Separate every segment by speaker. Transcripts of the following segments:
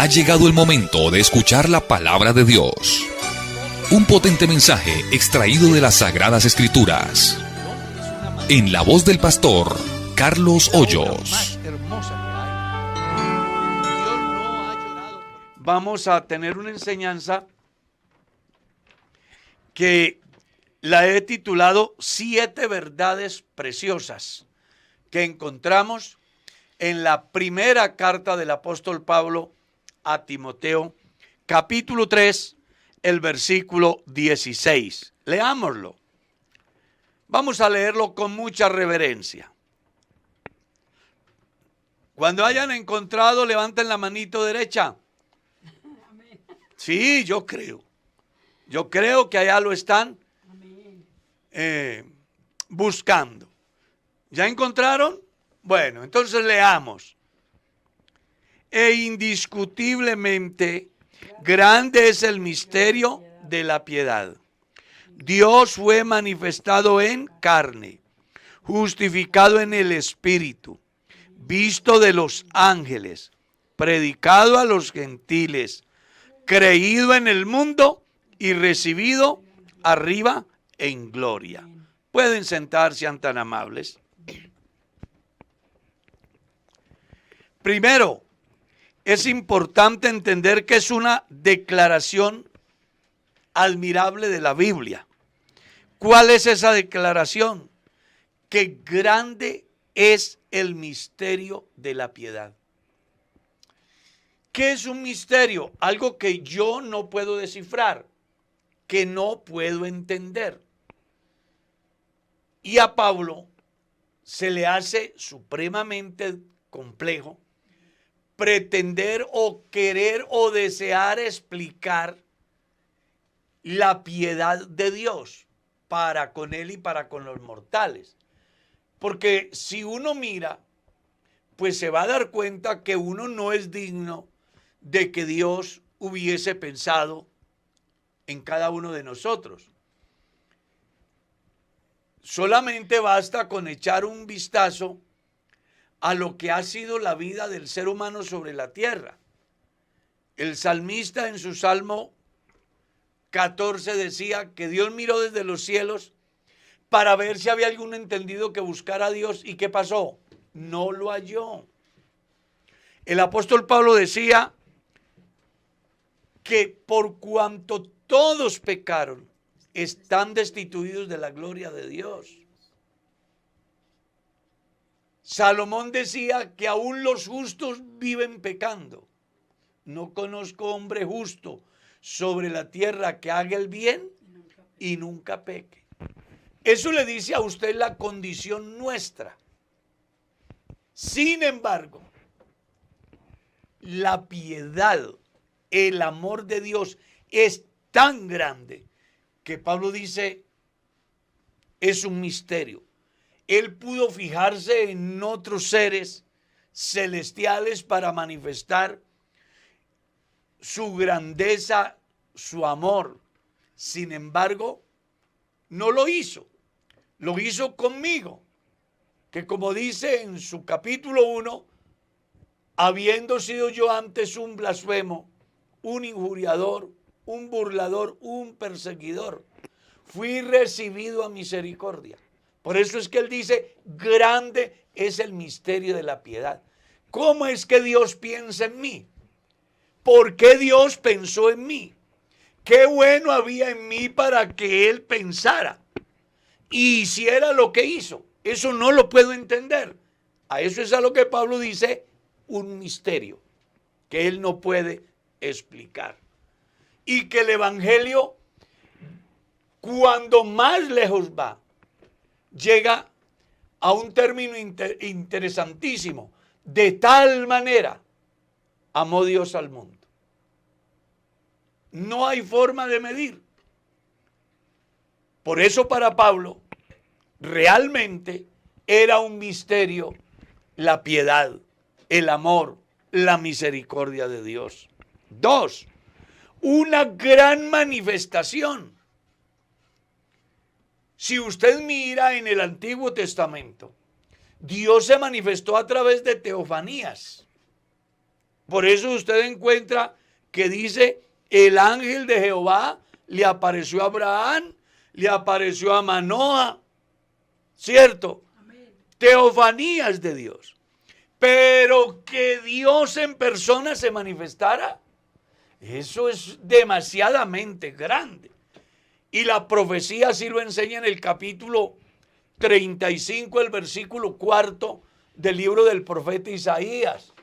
Speaker 1: Ha llegado el momento de escuchar la palabra de Dios. Un potente mensaje extraído de las Sagradas Escrituras. En la voz del pastor Carlos Hoyos.
Speaker 2: Vamos a tener una enseñanza que la he titulado 7 verdades preciosas que encontramos en la primera carta del apóstol Pablo a Timoteo, capítulo 3, el versículo 16. Leámoslo. Vamos a leerlo con mucha reverencia. Cuando hayan encontrado, levanten la manito derecha. Sí, yo creo. Yo creo que allá lo están buscando. ¿Ya encontraron? Bueno, entonces leamos. E indiscutiblemente grande es el misterio de la piedad. Dios fue manifestado en carne, justificado en el Espíritu, visto de los ángeles, predicado a los gentiles, creído en el mundo y recibido arriba en gloria. Pueden sentarse, sean tan amables. Primero, es importante entender que es una declaración admirable de la Biblia. ¿Cuál es esa declaración? Que grande es el misterio de la piedad. ¿Qué es un misterio? Algo que yo no puedo descifrar, que no puedo entender. Y a Pablo se le hace supremamente complejo pretender o querer o desear explicar la piedad de Dios para con él y para con los mortales. Porque si uno mira, pues se va a dar cuenta que uno no es digno de que Dios hubiese pensado en cada uno de nosotros. Solamente basta con echar un vistazo a lo que ha sido la vida del ser humano sobre la tierra. El salmista en su Salmo 14 decía que Dios miró desde los cielos para ver si había algún entendido que buscara a Dios. ¿Y qué pasó? No lo halló. El apóstol Pablo decía que por cuanto todos pecaron, están destituidos de la gloria de Dios. Salomón decía que aún los justos viven pecando. No conozco hombre justo sobre la tierra que haga el bien y nunca peque. Eso le dice a usted la condición nuestra. Sin embargo, la piedad, el amor de Dios es tan grande que Pablo dice, es un misterio. Él pudo fijarse en otros seres celestiales para manifestar su grandeza, su amor. Sin embargo, no lo hizo. Lo hizo conmigo, que como dice en su capítulo 1, habiendo sido yo antes un blasfemo, un injuriador, un burlador, un perseguidor, fui recibido a misericordia. Por eso es que él dice, grande es el misterio de la piedad. ¿Cómo es que Dios piensa en mí? ¿Por qué Dios pensó en mí? ¿Qué bueno había en mí para que Él pensara y hiciera lo que hizo? Eso no lo puedo entender. A eso es a lo que Pablo dice, un misterio que Él no puede explicar. Y que el Evangelio, cuando más lejos va, llega a un término interesantísimo. De tal manera amó Dios al mundo. No hay forma de medir. Por eso para Pablo realmente era un misterio la piedad, el amor, la misericordia de Dios. 2, una gran manifestación. Si usted mira en el Antiguo Testamento, Dios se manifestó a través de teofanías. Por eso usted encuentra que dice, el ángel de Jehová le apareció a Abraham, le apareció a Manoah, ¿cierto?
Speaker 3: Amén.
Speaker 2: Teofanías de Dios. Pero que Dios en persona se manifestara, eso es demasiadamente grande. Y la profecía así lo enseña en el capítulo 35, el versículo 4 del libro del profeta Isaías.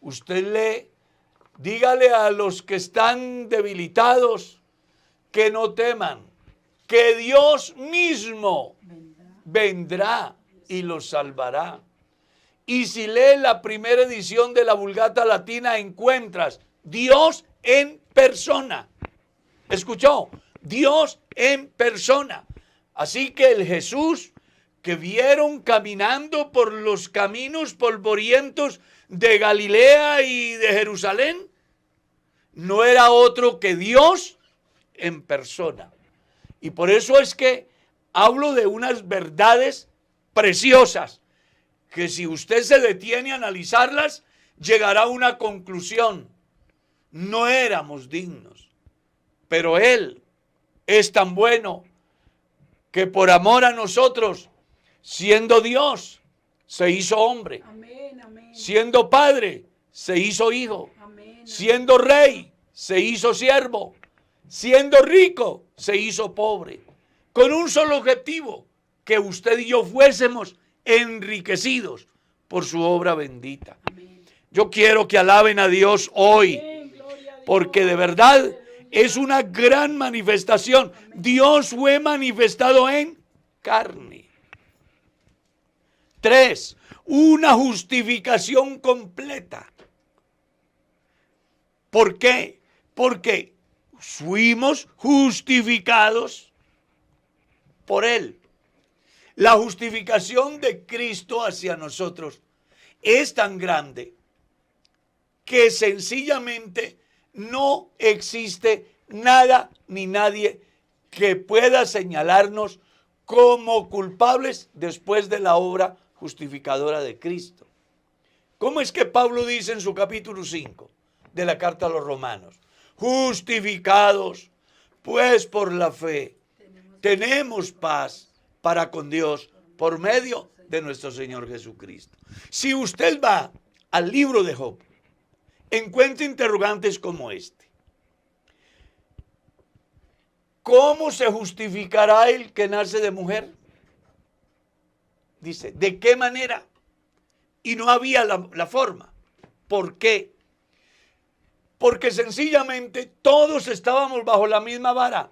Speaker 2: Usted lee, dígale a los que están debilitados que no teman, que Dios mismo vendrá y los salvará. Y si lees la primera edición de la Vulgata Latina, encuentras Dios en persona. ¿Escuchó? Dios en persona. Así que el Jesús que vieron caminando por los caminos polvorientos de Galilea y de Jerusalén, no era otro que Dios en persona. Y por eso es que hablo de unas verdades preciosas, que si usted se detiene a analizarlas, llegará a una conclusión. No éramos dignos, pero Él es tan bueno que por amor a nosotros, siendo Dios, se hizo hombre.
Speaker 3: Amén, amén.
Speaker 2: Siendo padre, se hizo hijo.
Speaker 3: Amén,
Speaker 2: Siendo rey, se hizo siervo. Siendo rico, se hizo pobre. Con un solo objetivo, que usted y yo fuésemos enriquecidos por su obra bendita.
Speaker 3: amén.
Speaker 2: Yo quiero que alaben a Dios hoy,
Speaker 3: Amén, gloria a Dios.
Speaker 2: porque de verdad es una gran manifestación. Dios fue manifestado en carne. 3, una justificación completa. ¿Por qué? Porque fuimos justificados por Él. La justificación de Cristo hacia nosotros es tan grande que sencillamente no existe nada ni nadie que pueda señalarnos como culpables después de la obra justificadora de Cristo. ¿Cómo es que Pablo dice en su capítulo 5 de la carta a los Romanos? Justificados, pues por la fe, tenemos paz para con Dios por medio de nuestro Señor Jesucristo. Si usted va al libro de Job, encuentra interrogantes como este. ¿Cómo se justificará el que nace de mujer? Dice, ¿de qué manera? Y no había la forma. ¿Por qué? Porque sencillamente todos estábamos bajo la misma vara.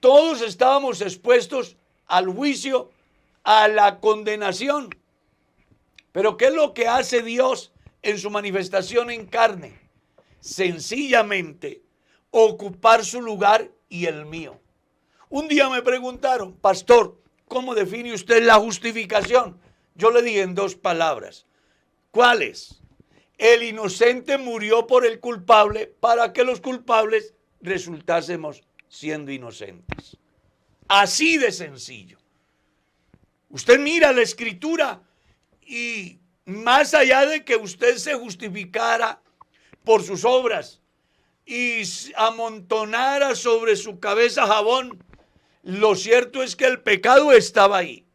Speaker 2: Todos estábamos expuestos al juicio, a la condenación. Pero ¿qué es lo que hace Dios en su manifestación en carne? Sencillamente ocupar su lugar y el mío. Un día me preguntaron, pastor, ¿cómo define usted la justificación? Yo le dije en 2 palabras. ¿Cuáles? El inocente murió por el culpable para que los culpables resultásemos siendo inocentes. Así de sencillo. Usted mira la escritura y más allá de que usted se justificara por sus obras y amontonara sobre su cabeza jabón, lo cierto es que el pecado estaba ahí.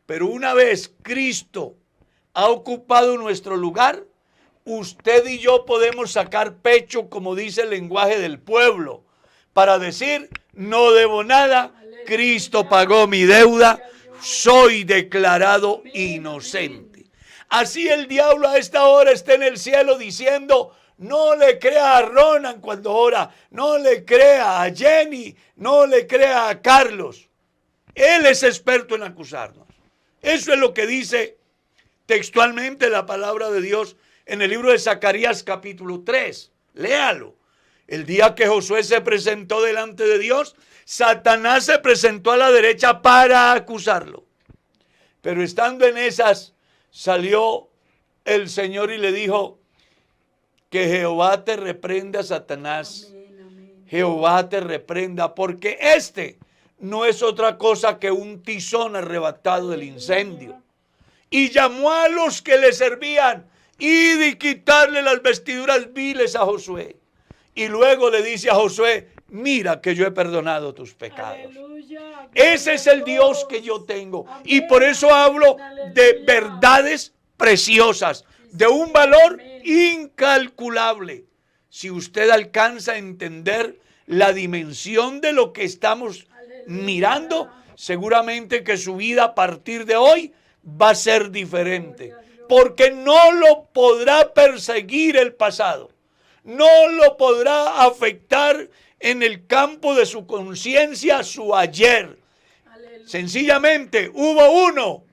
Speaker 2: Pero una vez Cristo ha ocupado nuestro lugar, usted y yo podemos sacar pecho, como dice el lenguaje del pueblo, para decir, no debo nada, Cristo pagó mi deuda, soy declarado inocente. Así el diablo a esta hora está en el cielo diciendo, no le crea a Ronan cuando ora, no le crea a Jenny, no le crea a Carlos. Él es experto en acusarnos. Eso es lo que dice textualmente la palabra de Dios en el libro de Zacarías capítulo 3. Léalo. El día que Josué se presentó delante de Dios, Satanás se presentó a la derecha para acusarlo. Pero estando en esas, salió el Señor y le dijo, que Jehová te reprenda, Satanás.
Speaker 3: Amén, amén.
Speaker 2: Jehová te reprenda, porque este no es otra cosa que un tizón arrebatado del incendio. Y llamó a los que le servían y de quitarle las vestiduras viles a Josué. Y luego le dice a Josué, mira que yo he perdonado tus pecados.
Speaker 3: Aleluya.
Speaker 2: Ese es el Dios que yo tengo. Y por eso hablo de verdades preciosas, de un valor incalculable. Si usted alcanza a entender la dimensión de lo que estamos mirando, seguramente que su vida a partir de hoy va a ser diferente. Porque no lo podrá perseguir el pasado. No lo podrá afectar en el campo de su conciencia su ayer. Sencillamente hubo uno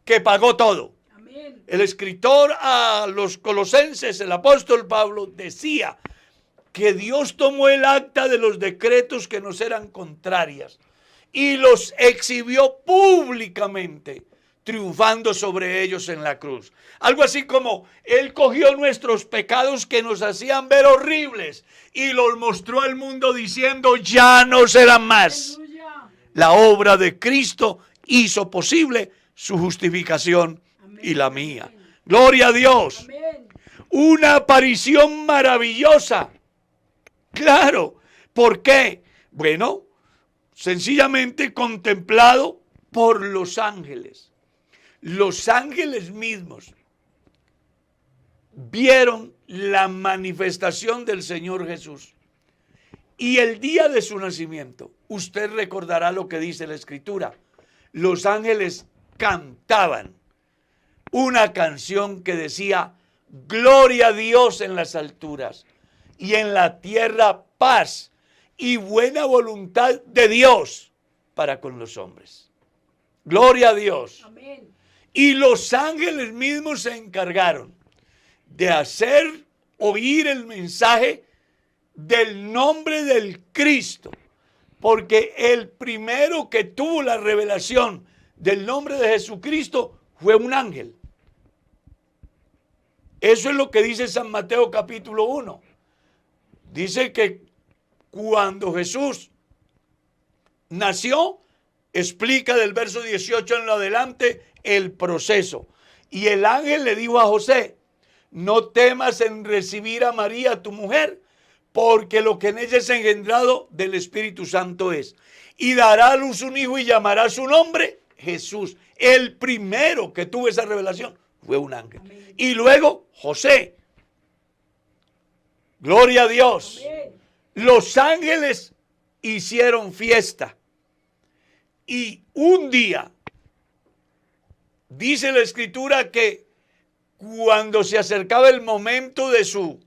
Speaker 2: que pagó todo.
Speaker 3: Amén.
Speaker 2: El escritor a los Colosenses, el apóstol Pablo, decía que Dios tomó el acta de los decretos que nos eran contrarias y los exhibió públicamente, triunfando sobre ellos en la cruz. Algo así como Él cogió nuestros pecados que nos hacían ver horribles y los mostró al mundo diciendo, ya no serán más.
Speaker 3: Aleluya.
Speaker 2: La obra de Cristo hizo posible su justificación y la mía. Gloria a Dios.
Speaker 3: Amén.
Speaker 2: Una aparición maravillosa. Claro. ¿Por qué? Bueno, sencillamente contemplado por los ángeles. Los ángeles mismos vieron la manifestación del Señor Jesús. Y el día de su nacimiento, usted recordará lo que dice la Escritura. Los ángeles cantaban una canción que decía, gloria a Dios en las alturas y en la tierra paz y buena voluntad de Dios para con los hombres. Gloria a Dios.
Speaker 3: Amén.
Speaker 2: Y los ángeles mismos se encargaron de hacer oír el mensaje del nombre del Cristo, porque el primero que tuvo la revelación del nombre de Jesucristo fue un ángel. Eso es lo que dice San Mateo capítulo 1. Dice que cuando Jesús nació, explica del verso 18 en lo adelante el proceso. Y el ángel le dijo a José, no temas en recibir a María, tu mujer, porque lo que en ella es engendrado del Espíritu Santo es. Y dará a luz un hijo y llamará su nombre Jesús. El primero que tuvo esa revelación fue un ángel.
Speaker 3: Amén.
Speaker 2: Y luego José. Gloria a Dios.
Speaker 3: Amén.
Speaker 2: Los ángeles hicieron fiesta. Y un día, dice la Escritura que cuando se acercaba el momento de su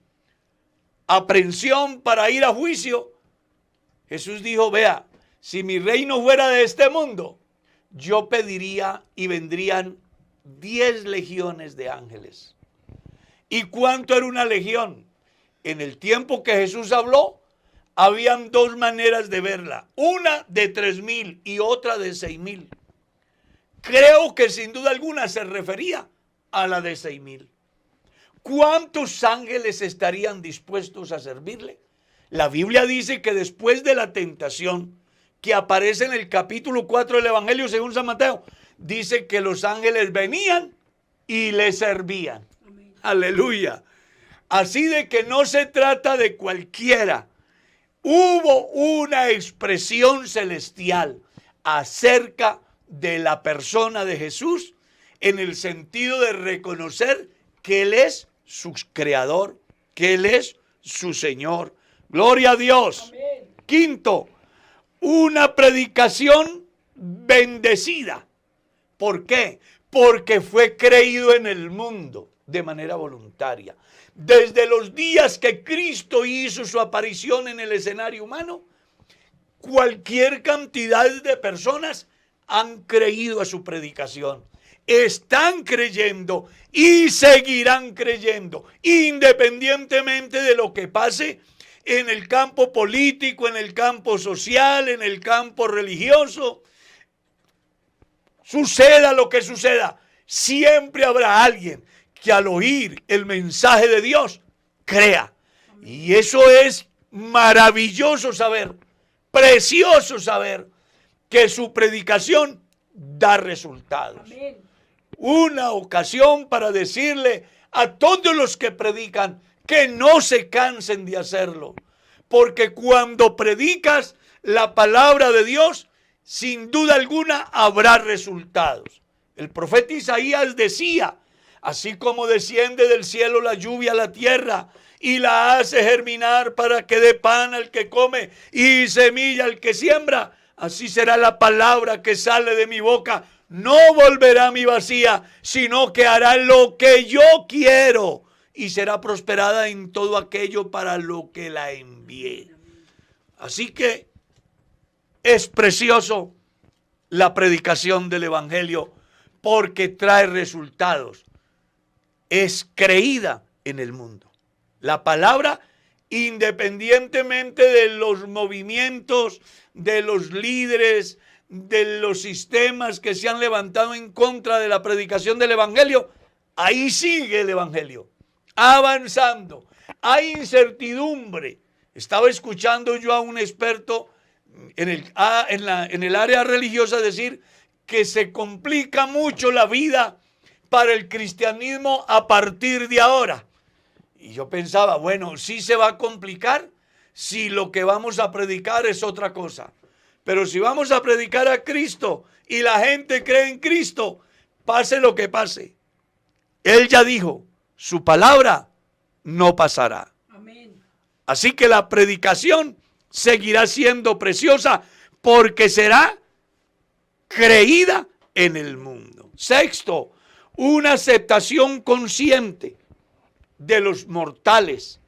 Speaker 2: aprehensión para ir a juicio, Jesús dijo, vea, si mi reino fuera de este mundo, yo pediría y vendrían 10 legiones de ángeles. ¿Y cuánto era una legión? En el tiempo que Jesús habló, habían dos maneras de verla, una de 3,000 y otra de 6,000. Creo que sin duda alguna se refería a la de 6,000. ¿Cuántos ángeles estarían dispuestos a servirle? La Biblia dice que después de la tentación que aparece en el capítulo 4 del Evangelio según San Mateo, dice que los ángeles venían y le servían.
Speaker 3: Amén.
Speaker 2: Aleluya. Así de que no se trata de cualquiera. Hubo una expresión celestial acerca de la persona de Jesús en el sentido de reconocer que Él es su creador, que Él es su Señor. Gloria a Dios.
Speaker 3: Amén.
Speaker 2: Quinto, una predicación bendecida. ¿Por qué? Porque fue creído en el mundo de manera voluntaria. Desde los días que Cristo hizo su aparición en el escenario humano, cualquier cantidad de personas han creído a su predicación. Están creyendo y seguirán creyendo, independientemente de lo que pase en el campo político, en el campo social, en el campo religioso. Suceda lo que suceda, siempre habrá alguien que al oír el mensaje de Dios crea. Y eso es maravilloso saber, precioso saber que su predicación da resultados.
Speaker 3: Amén.
Speaker 2: una ocasión para decirle a todos los que predican que no se cansen de hacerlo. Porque cuando predicas la palabra de Dios, sin duda alguna habrá resultados. El profeta Isaías decía, así como desciende del cielo la lluvia a la tierra y la hace germinar para que dé pan al que come y semilla al que siembra, así será la palabra que sale de mi boca. No volverá a mi vacía, sino que hará lo que yo quiero y será prosperada en todo aquello para lo que la envié. Así que es precioso la predicación del evangelio porque trae resultados. Es creída en el mundo. La palabra, independientemente de los movimientos, de los líderes, de los sistemas que se han levantado en contra de la predicación del evangelio, ahí sigue el evangelio, avanzando. Hay incertidumbre. Estaba escuchando yo a un experto en el área religiosa decir que se complica mucho la vida para el cristianismo a partir de ahora. Y yo pensaba, bueno, sí se va a complicar si lo que vamos a predicar es otra cosa. Pero si vamos a predicar a Cristo y la gente cree en Cristo, pase lo que pase, Él ya dijo, su palabra no pasará.
Speaker 3: Amén.
Speaker 2: Así que la predicación seguirá siendo preciosa porque será creída en el mundo. Sexto, una aceptación consciente de los mortales.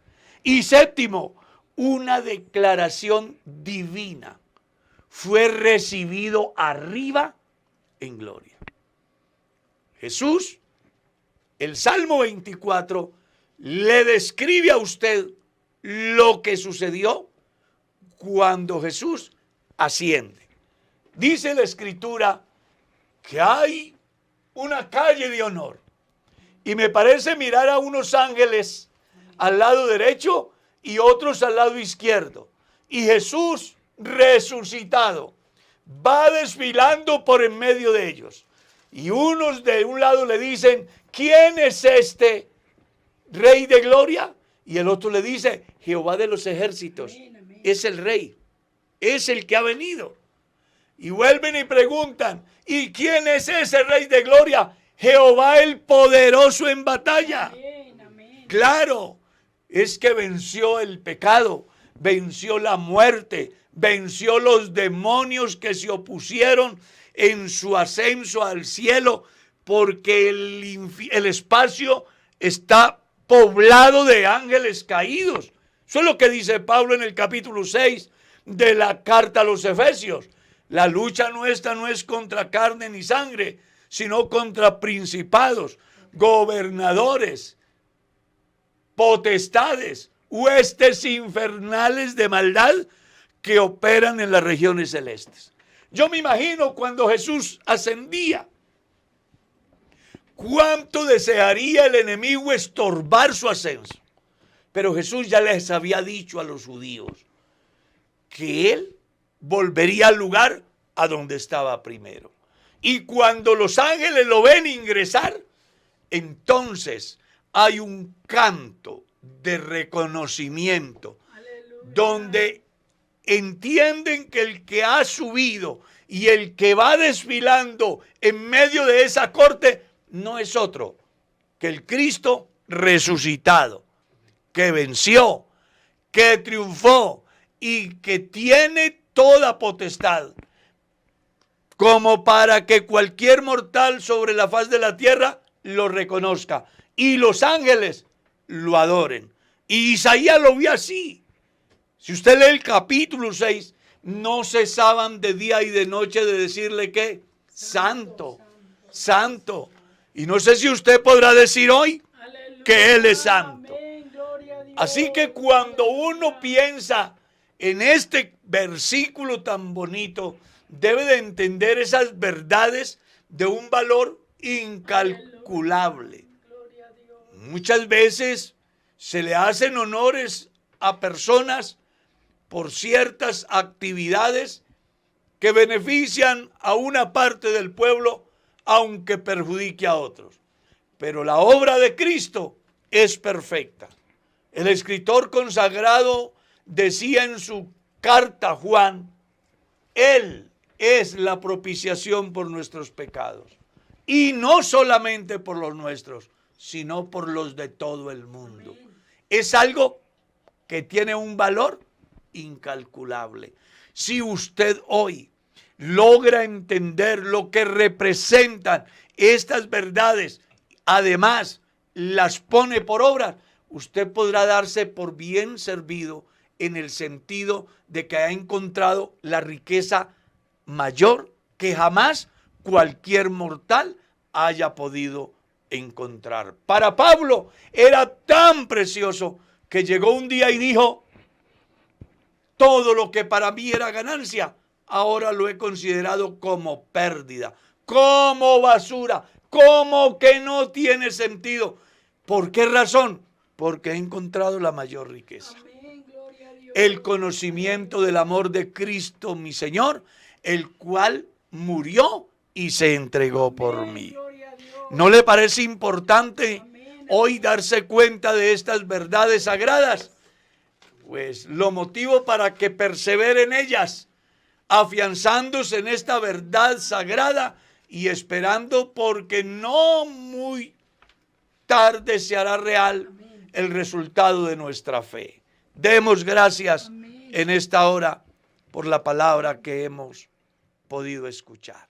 Speaker 2: Y séptimo, una declaración divina. Fue recibido arriba en gloria. Jesús, el Salmo 24, le describe a usted lo que sucedió cuando Jesús asciende. Dice la Escritura que hay una calle de honor. Y me parece mirar a unos ángeles al lado derecho y otros al lado izquierdo. Y Jesús resucitado va desfilando por en medio de ellos. Y unos de un lado le dicen, ¿quién es este Rey de gloria? Y el otro le dice, Jehová de los ejércitos.
Speaker 3: Amén, amén.
Speaker 2: Es el Rey, es el que ha venido. Y vuelven y preguntan, ¿y quién es ese Rey de gloria? Jehová el poderoso en batalla.
Speaker 3: Amén, amén.
Speaker 2: Claro, es que venció el pecado, venció la muerte, venció los demonios que se opusieron en su ascenso al cielo, porque el espacio está poblado de ángeles caídos. Eso es lo que dice Pablo en el capítulo 6 de la carta a los Efesios. La lucha nuestra no es contra carne ni sangre, sino contra principados, gobernadores, potestades, huestes infernales de maldad que operan en las regiones celestes. Yo me imagino cuando Jesús ascendía, cuánto desearía el enemigo estorbar su ascenso. Pero Jesús ya les había dicho a los judíos que Él volvería al lugar a donde estaba primero. Y cuando los ángeles lo ven ingresar, entonces hay un canto de reconocimiento,
Speaker 3: Aleluya.
Speaker 2: donde entienden que el que ha subido y el que va desfilando en medio de esa corte no es otro que el Cristo resucitado, que venció, que triunfó y que tiene toda potestad, como para que cualquier mortal sobre la faz de la tierra lo reconozca y los ángeles lo adoren. Y Isaías lo vio así. Si usted lee el capítulo 6, no cesaban de día y de noche de decirle que santo, santo. Y no sé si usted podrá decir hoy
Speaker 3: Aleluya.
Speaker 2: que Él es santo.
Speaker 3: Amén, gloria a Dios.
Speaker 2: Así que cuando uno piensa en este versículo tan bonito, debe de entender esas verdades de un valor incalculable.
Speaker 3: Gloria a Dios.
Speaker 2: Muchas veces se le hacen honores a personas por ciertas actividades que benefician a una parte del pueblo aunque perjudique a otros. Pero la obra de Cristo es perfecta. El escritor consagrado decía en su carta a Juan, Él es la propiciación por nuestros pecados. Y no solamente por los nuestros, sino por los de todo el mundo. Es algo que tiene un valor incalculable. Si usted hoy logra entender lo que representan estas verdades, además las pone por obra, usted podrá darse por bien servido en el sentido de que ha encontrado la riqueza mayor que jamás cualquier mortal haya podido encontrar. Para Pablo era tan precioso que llegó un día y dijo, todo lo que para mí era ganancia, ahora lo he considerado como pérdida, como basura, como que no tiene sentido. ¿Por qué razón? Porque he encontrado la mayor riqueza.
Speaker 3: Amén, gloria a Dios.
Speaker 2: El conocimiento del amor de Cristo, mi Señor, el cual murió y se entregó por mí.
Speaker 3: Gloria a Dios.
Speaker 2: ¿No le parece importante hoy darse cuenta de estas verdades sagradas? Pues lo motivo para que persevere en ellas, afianzándose en esta verdad sagrada y esperando, porque no muy tarde se hará real el resultado de nuestra fe. Demos gracias en esta hora por la palabra que hemos podido escuchar.